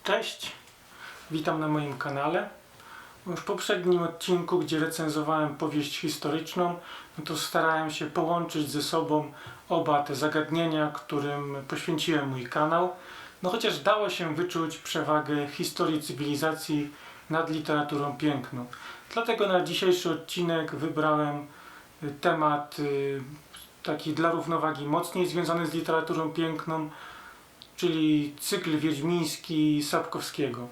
Cześć, witam na moim kanale. Już w poprzednim odcinku, gdzie recenzowałem powieść historyczną, to starałem się połączyć ze sobą oba te zagadnienia, którym poświęciłem mój kanał. Chociaż dało się wyczuć przewagę historii cywilizacji nad literaturą piękną. Dlatego na dzisiejszy odcinek wybrałem temat taki dla równowagi mocniej związany z literaturą piękną, czyli cykl wiedźmiński Sapkowskiego.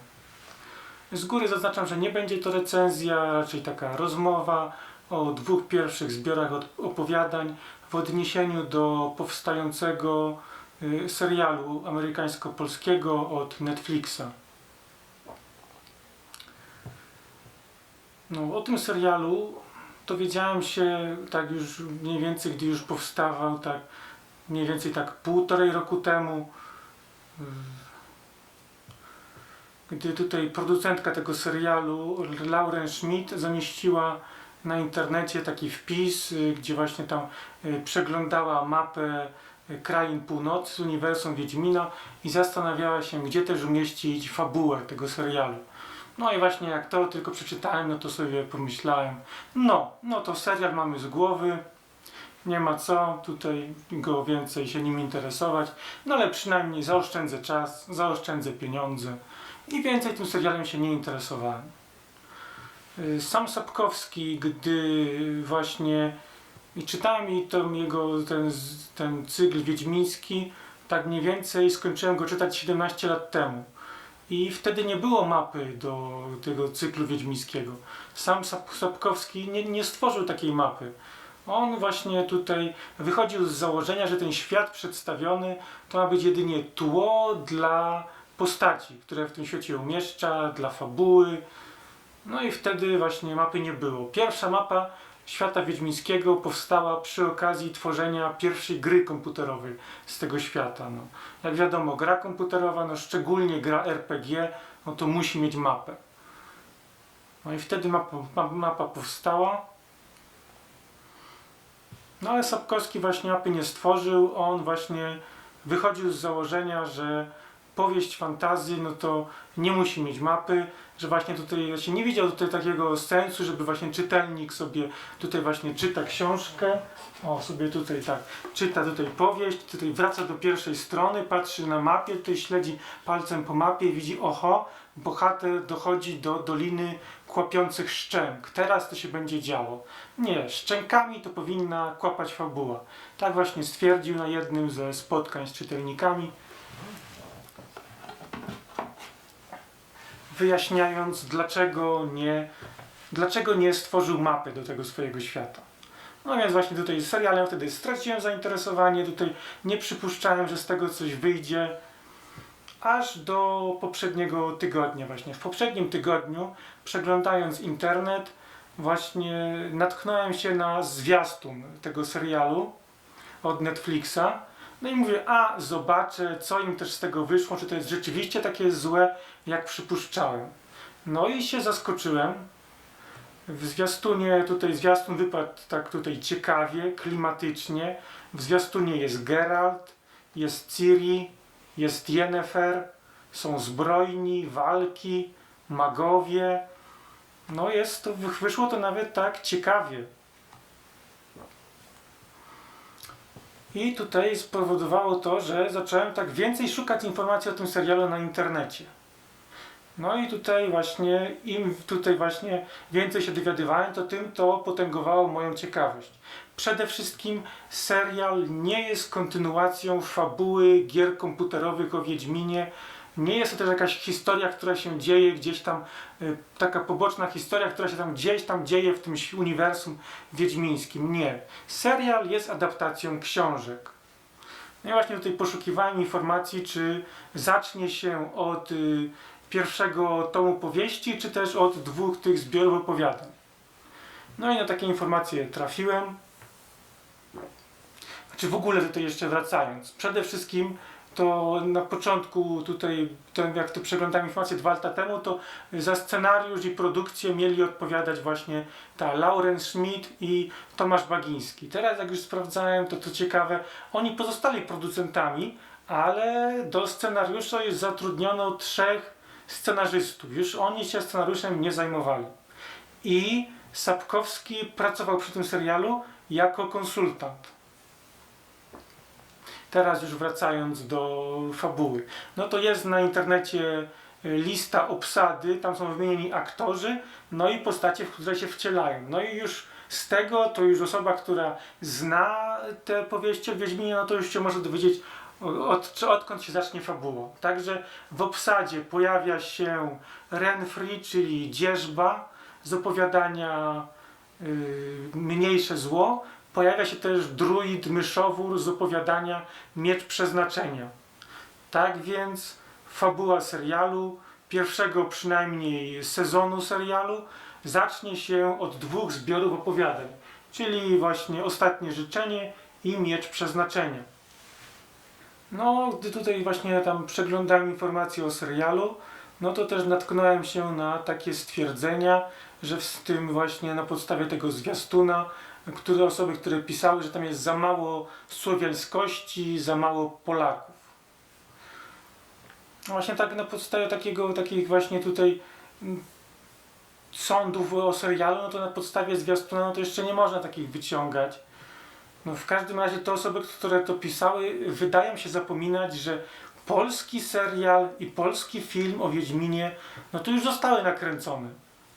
Z góry zaznaczam, że nie będzie to recenzja, raczej taka rozmowa o dwóch pierwszych zbiorach opowiadań w odniesieniu do powstającego serialu amerykańsko-polskiego od Netflixa. O tym serialu dowiedziałem się tak już mniej więcej, gdy już powstawał, tak mniej więcej tak 1,5 roku temu, gdy tutaj producentka tego serialu, Lauren Schmidt, zamieściła na internecie taki wpis, gdzie właśnie tam przeglądała mapę krain północy z uniwersum Wiedźmina i zastanawiała się, gdzie też umieścić fabułę tego serialu. I właśnie jak to tylko przeczytałem, to sobie pomyślałem, to serial mamy z głowy, nie ma co tutaj go więcej się nim interesować, ale przynajmniej zaoszczędzę czas, zaoszczędzę pieniądze i więcej tym serialem się nie interesowałem. Sam Sapkowski, gdy właśnie czytałem ten cykl wiedźmiński, tak mniej więcej skończyłem go czytać 17 lat temu. I wtedy nie było mapy do tego cyklu wiedźmińskiego. Sam Sapkowski nie stworzył takiej mapy. On właśnie tutaj wychodził z założenia, że ten świat przedstawiony to ma być jedynie tło dla postaci, które w tym świecie umieszcza, dla fabuły. I wtedy właśnie mapy nie było. Pierwsza mapa świata wiedźmińskiego powstała przy okazji tworzenia pierwszej gry komputerowej z tego świata. Jak wiadomo, gra komputerowa, szczególnie gra RPG, to musi mieć mapę. I wtedy mapa powstała. Ale Sapkowski właśnie mapy nie stworzył. On właśnie wychodził z założenia, że powieść fantasy, to nie musi mieć mapy, że właśnie tutaj nie widział tutaj takiego sensu, żeby właśnie czytelnik sobie tutaj właśnie czyta książkę, sobie tutaj tak czyta tutaj powieść, tutaj wraca do pierwszej strony, patrzy na mapie, tutaj śledzi palcem po mapie i widzi, bohater dochodzi do Doliny Kłapiących Szczęk, teraz to się będzie działo. Nie, szczękami to powinna kłapać fabuła. Tak właśnie stwierdził na jednym ze spotkań z czytelnikami, wyjaśniając, dlaczego nie stworzył mapy do tego swojego świata. Więc właśnie tutaj z serialem wtedy straciłem zainteresowanie, tutaj nie przypuszczałem, że z tego coś wyjdzie, aż do poprzedniego tygodnia właśnie. W poprzednim tygodniu, przeglądając internet, właśnie natknąłem się na zwiastun tego serialu od Netflixa. I mówię, zobaczę, co im też z tego wyszło, czy to jest rzeczywiście takie złe, jak przypuszczałem. I się zaskoczyłem. W zwiastunie, zwiastun wypadł tak tutaj ciekawie, klimatycznie. W zwiastunie jest Geralt, jest Ciri, jest Yennefer, są zbrojni, walki, magowie. Wyszło to nawet tak ciekawie. I tutaj spowodowało to, że zacząłem tak więcej szukać informacji o tym serialu na internecie. I tutaj właśnie więcej się dowiadywałem, tym to potęgowało moją ciekawość. Przede wszystkim serial nie jest kontynuacją fabuły gier komputerowych o Wiedźminie. Nie jest to też jakaś historia, która się dzieje gdzieś tam, taka poboczna historia, która się tam gdzieś tam dzieje w tym uniwersum wiedźmińskim. Nie. Serial jest adaptacją książek. I właśnie tutaj poszukiwałem informacji, czy zacznie się od pierwszego tomu powieści, czy też od dwóch tych zbiorów opowiadań. I na takie informacje trafiłem. W ogóle tutaj jeszcze wracając. Przede wszystkim to na początku tutaj, jak to przeglądałem informacje 2 lata temu, to za scenariusz i produkcję mieli odpowiadać właśnie ta Lauren Schmidt i Tomasz Bagiński. Teraz jak już sprawdzałem, to co ciekawe, oni pozostali producentami, ale do scenariusza jest zatrudniono 3 scenarzystów. Już oni się scenariuszem nie zajmowali. I Sapkowski pracował przy tym serialu jako konsultant. Teraz już wracając do fabuły. No to jest na internecie lista obsady, tam są wymienieni aktorzy, no i postacie, w które się wcielają. No i już z tego, to już osoba, która zna te powieści o Wiedźminie, no to już się może dowiedzieć, odkąd się zacznie fabuła. Także w obsadzie pojawia się Renfri, czyli dzierżba z opowiadania Mniejsze Zło. Pojawia się też druid myszowór z opowiadania Miecz Przeznaczenia. Tak więc fabuła serialu, pierwszego przynajmniej sezonu serialu, zacznie się od 2 zbiorów opowiadań, czyli właśnie Ostatnie Życzenie i Miecz Przeznaczenia. No, gdy tutaj właśnie tam przeglądałem informacje o serialu, no to też natknąłem się na takie stwierdzenia, że w tym właśnie na podstawie tego zwiastuna, osoby, które pisały, że tam jest za mało słowiańskości, za mało Polaków. No właśnie tak na podstawie takich właśnie tutaj sądów o serialu, no to na podstawie zwiastuna, no to jeszcze nie można takich wyciągać. No w każdym razie te osoby, które to pisały, wydają się zapominać, że polski serial i polski film o Wiedźminie, no to już zostały nakręcone.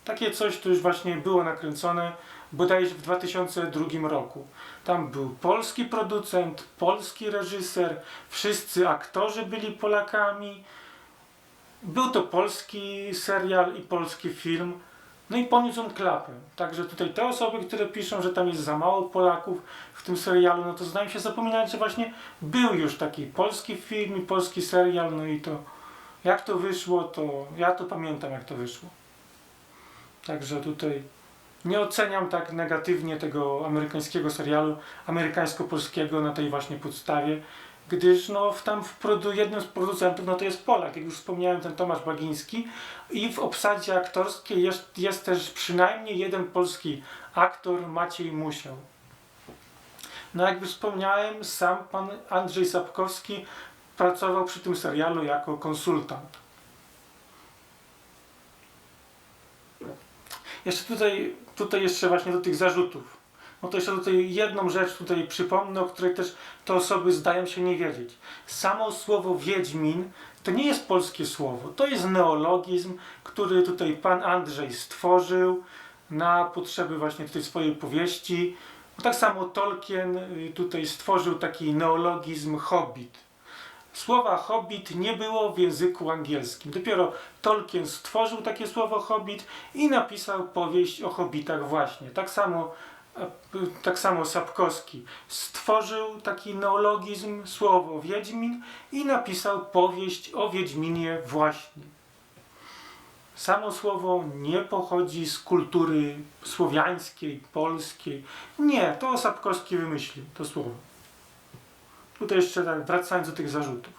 Takie coś to już właśnie było nakręcone bodajże w 2002 roku. Tam był polski producent, polski reżyser, wszyscy aktorzy byli Polakami. Był to polski serial i polski film. No i poniósł on klapę. Także tutaj te osoby, które piszą, że tam jest za mało Polaków w tym serialu, no to zdają się zapominać, że właśnie był już taki polski film i polski serial, no i to jak to wyszło, to ja to pamiętam, jak to wyszło. Także tutaj nie oceniam tak negatywnie tego amerykańskiego serialu, amerykańsko-polskiego na tej właśnie podstawie, gdyż no, jednym z producentów no, to jest Polak, jak już wspomniałem, ten Tomasz Bagiński, i w obsadzie aktorskiej jest też przynajmniej jeden polski aktor, Maciej Musiał. No jak już wspomniałem, sam pan Andrzej Sapkowski pracował przy tym serialu jako konsultant. Jeszcze tutaj jeszcze właśnie do tych zarzutów. No to jeszcze tutaj jedną rzecz tutaj przypomnę, o której też te osoby zdają się nie wiedzieć. Samo słowo Wiedźmin to nie jest polskie słowo, to jest neologizm, który tutaj pan Andrzej stworzył na potrzeby właśnie tej swojej powieści. Tak samo Tolkien tutaj stworzył taki neologizm hobbit. Słowa hobbit nie było w języku angielskim. Dopiero Tolkien stworzył takie słowo hobbit i napisał powieść o hobbitach właśnie. Tak samo Sapkowski stworzył taki neologizm, słowo Wiedźmin, i napisał powieść o Wiedźminie właśnie. Samo słowo nie pochodzi z kultury słowiańskiej, polskiej. Nie, to Sapkowski wymyślił to słowo. Tutaj jeszcze tak, wracając do tych zarzutów.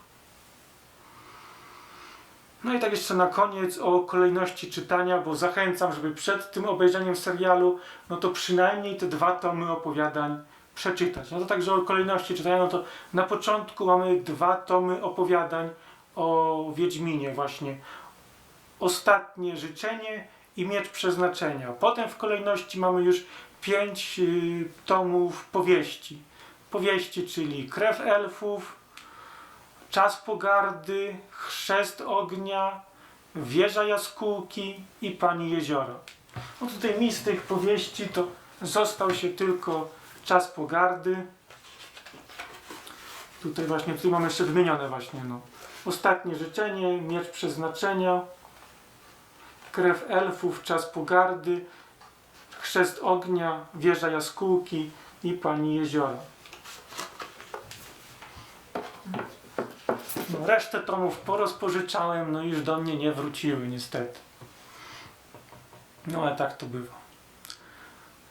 No i tak jeszcze na koniec o kolejności czytania, bo zachęcam, żeby przed tym obejrzeniem serialu, no to przynajmniej te 2 tomy opowiadań przeczytać. No to także o kolejności czytania, no to na początku mamy 2 tomy opowiadań o Wiedźminie właśnie. Ostatnie Życzenie i Miecz Przeznaczenia. Potem w kolejności mamy już 5 tomów powieści. Powieści, czyli Krew Elfów, Czas Pogardy, Chrzest Ognia, Wieża Jaskółki i Pani Jeziora. No tutaj mi z tych powieści to został się tylko Czas Pogardy. Tutaj mam jeszcze wymienione właśnie, no. Ostatnie Życzenie, Miecz Przeznaczenia, Krew Elfów, Czas Pogardy, Chrzest Ognia, Wieża Jaskółki i Pani Jeziora. No, resztę tomów porozpożyczałem, no już do mnie nie wróciły niestety. No ale tak to bywa.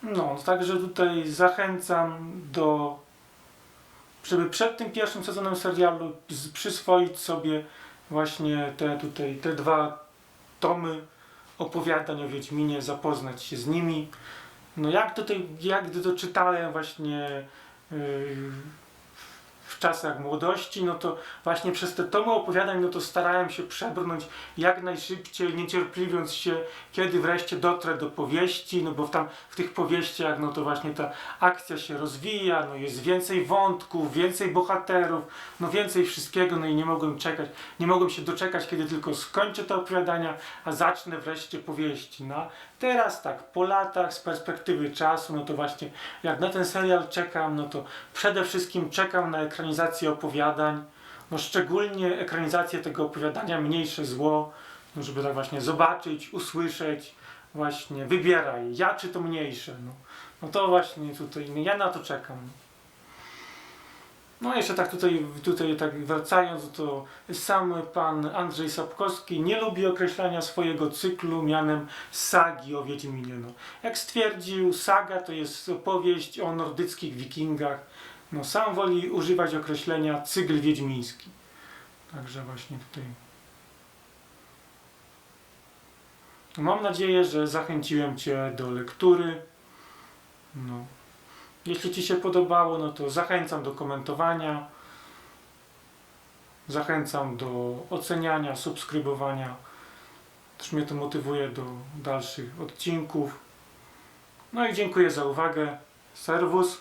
No, także tutaj zachęcam żeby przed tym pierwszym sezonem serialu przyswoić sobie właśnie te 2 tomy opowiadań o Wiedźminie, zapoznać się z nimi. No gdy to czytałem właśnie w czasach młodości, no to właśnie przez te tomy opowiadań, no to starałem się przebrnąć jak najszybciej, niecierpliwiąc się, kiedy wreszcie dotrę do powieści, no bo w tych powieściach, no to właśnie ta akcja się rozwija, no jest więcej wątków, więcej bohaterów, no więcej wszystkiego, no i nie mogłem się doczekać, kiedy tylko skończę te opowiadania, a zacznę wreszcie powieści. No teraz tak, po latach, z perspektywy czasu, no to właśnie jak na ten serial czekam, no to przede wszystkim czekam na ekranizację opowiadań, no szczególnie ekranizację tego opowiadania Mniejsze Zło, no żeby tak właśnie zobaczyć, usłyszeć, właśnie wybieraj, ja czy to mniejsze, no to właśnie tutaj, no ja na to czekam. No jeszcze tak tutaj tak wracając, to sam pan Andrzej Sapkowski nie lubi określania swojego cyklu mianem sagi o Wiedźminie. No, jak stwierdził, saga to jest opowieść o nordyckich wikingach. No, sam woli używać określenia cykl wiedźmiński. Także właśnie tutaj. Mam nadzieję, że zachęciłem Cię do lektury. No. Jeśli Ci się podobało, no to zachęcam do komentowania, zachęcam do oceniania, subskrybowania. Też mnie to motywuje do dalszych odcinków. No i dziękuję za uwagę. Servus.